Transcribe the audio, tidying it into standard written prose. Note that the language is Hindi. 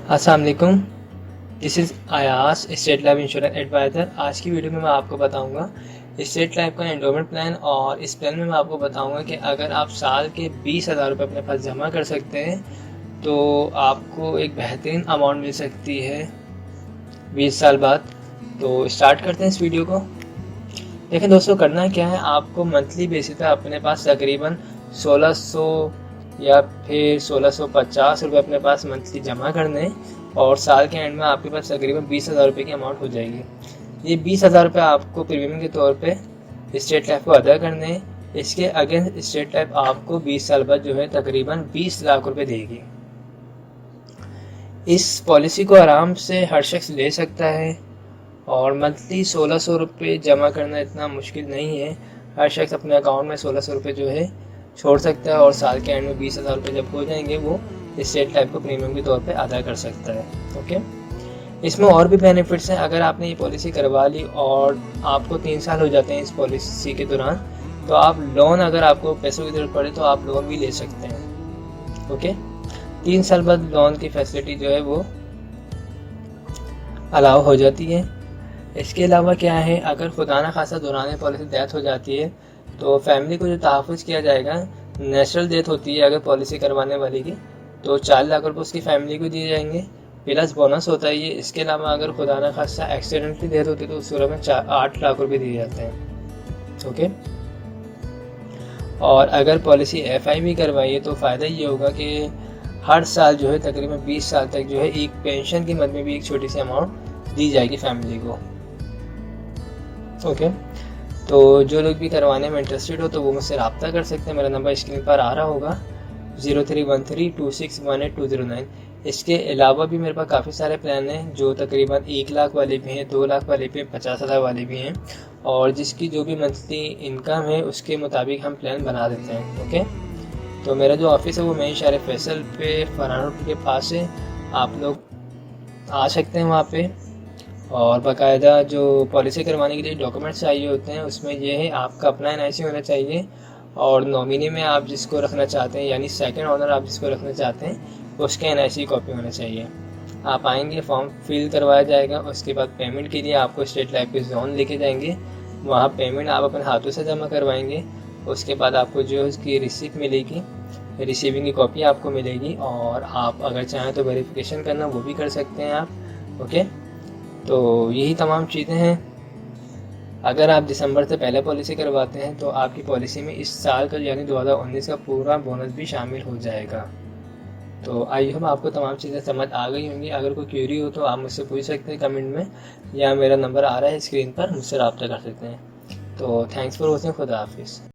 अस्सलाम वालेकुम। This is Ayas, state life insurance advisor. आज की वीडियो में मैं आपको बताऊंगा स्टेट लाइफ का एंडोमेंट प्लान, और इस प्लान में मैं आपको बताऊंगा कि अगर आप साल के 20,000 रुपये अपने पास जमा कर सकते हैं तो आपको एक बेहतरीन अमाउंट मिल सकती है 20 साल बाद। तो स्टार्ट करते हैं इस वीडियो को। देखें दोस्तों, करना क्या है, आपको मंथली बेसिस पे अपने पास तकरीबन 1600 या फिर 1650 रुपये अपने पास मंथली जमा करने, और साल के एंड में आपके पास तकरीबन 20,000 रुपये की अमाउंट हो जाएगी। ये 20,000 रुपये आपको प्रीमियम के तौर पे स्टेट लाइफ को अदा करने हैं। इसके अगेंस्ट स्टेट लाइफ आपको 20 साल बाद जो है तकरीबन 20 लाख रुपये देगी। इस पॉलिसी को आराम से हर शख्स ले सकता है, और मंथली 1600 रुपये जमा करना इतना मुश्किल नहीं है। हर शख्स अपने अकाउंट में 1600 रुपये जो है छोड़ सकता है, और साल के एंड में 20,000 रुपये जब हो जाएंगे वो स्टेट लाइफ को प्रीमियम के तौर पे अदा कर सकता है। ओके, इसमें और भी बेनिफिट्स हैं। अगर आपने ये पॉलिसी करवा ली और आपको 3 साल हो जाते हैं इस पॉलिसी के दौरान, तो आप लोन, अगर आपको पैसों की ज़रूरत पड़े तो आप लोन भी ले सकते हैं। ओके, 3 साल बाद लोन की फैसिलिटी जो है वो अलाउ हो जाती है। इसके अलावा क्या है, अगर खुदा न खासा दौरान पॉलिसी डेथ हो जाती है तो फैमिली को जो तहफ़्फ़ुज़ किया जाएगा, नेचुरल डेथ होती है अगर पॉलिसी करवाने वाले की, तो 4 लाख रुपये उसकी फैमिली को दिए जाएंगे, प्लस बोनस होता है ये। इसके अलावा अगर खुदा न खासा एक्सीडेंटली डेथ होती है तो उस सूरत में 8 लाख रुपये दिए जाते हैं। ओके, और अगर पॉलिसी FI भी करवाइए तो फ़ायदा ये होगा कि हर साल जो है तकरीबन 20 साल तक जो है एक पेंशन की मद में भी एक छोटी सी अमाउंट दी जाएगी फैमिली को। ओके, तो जो लोग भी करवाने में इंटरेस्टेड हो तो वो मुझसे रब्ता कर सकते हैं। मेरा नंबर स्क्रीन पर आ रहा होगा 03132618 इसके अलावा भी मेरे पास काफ़ी सारे प्लान हैं जो तकरीबन 1 लाख वाले भी हैं, 2 लाख वाले भी हैं, 50,000 वाले भी हैं, और जिसकी जो भी मंथली इनकम है उसके मुताबिक हम प्लान बना देते हैं। ओके, तो मेरा जो ऑफिस है वो मेन शहर फैसल पे फरहान रोड के पास है। आप लोग आ सकते हैं वहाँ पे, और बाकायदा जो पॉलिसी करवाने के लिए डॉक्यूमेंट्स चाहिए होते हैं उसमें ये है, आपका अपना NIC होना चाहिए, और नॉमिनी में आप जिसको रखना चाहते हैं यानी सेकंड ओनर आप जिसको रखना चाहते हैं उसके NIC कॉपी होना चाहिए। आप आएंगे, फॉर्म फिल करवाया जाएगा, उसके बाद पेमेंट के लिए आपको स्टेट लाइफ के जोन लेके जाएंगे, वहाँ पेमेंट आप अपने हाथों से जमा करवाएंगे। उसके बाद आपको जो है उसकी रिसिप्ट मिलेगी, रिसीविंग की कॉपी आपको मिलेगी, और आप अगर चाहें तो वेरिफिकेशन करना वो भी कर सकते हैं आप। ओके, तो यही तमाम चीज़ें हैं। अगर आप दिसंबर से पहले पॉलिसी करवाते हैं तो आपकी पॉलिसी में इस साल का यानी 2019 का पूरा बोनस भी शामिल हो जाएगा। तो आई होप आपको तमाम चीज़ें समझ आ गई होंगी। अगर कोई क्वेरी हो तो आप मुझसे पूछ सकते हैं कमेंट में, या मेरा नंबर आ रहा है स्क्रीन पर, मुझसे रब्ता कर सकते हैं। तो थैंक्स फॉर वॉचिंग। खुदा हाफिज़।